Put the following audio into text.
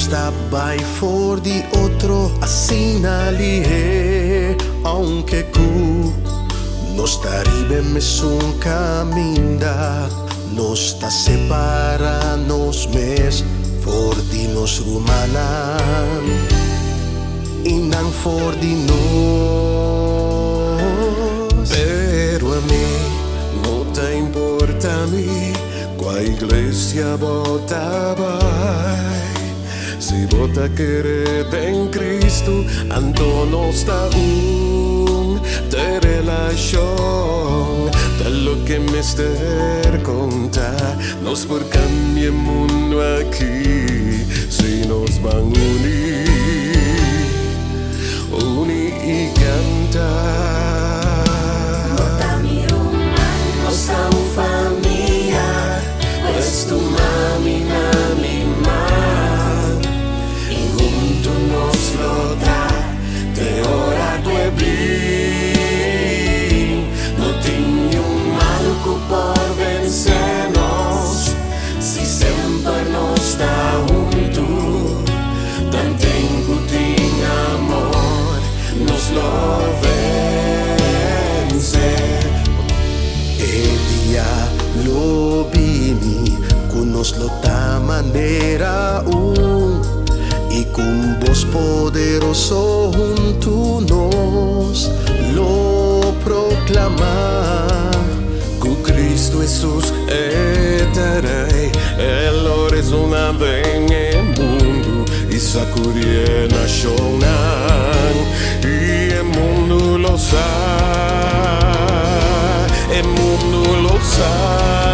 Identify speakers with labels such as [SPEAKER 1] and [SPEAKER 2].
[SPEAKER 1] está by for the otro asinalie, aunque ku nos taribe mesun caminda, nos ta separa nos mes for di nos rumanan, inang for di nos. Pero a mí no te importa a mí qua iglesia bota vai. Si bota querer en Cristo, anto no está de relación. De lo que me ester conta, nos por cambie mundo aquí, si nos van unir y cantar.
[SPEAKER 2] Bota mi rumah, nos tan familia, pues tu mami na mi man, y junto nos lota, te ora due bin, no tengo un malco por vencernos, si siempre nos está junto, tan tengo tin amor, nos lo vence.
[SPEAKER 1] E dia lo bini, kunos lo ta manera y con voz poderoso junto nos lo proclama. Con Cristo Jesús eterei, el es una vez en el mundo y sacudir nación, y el mundo lo sabe, el mundo lo sabe.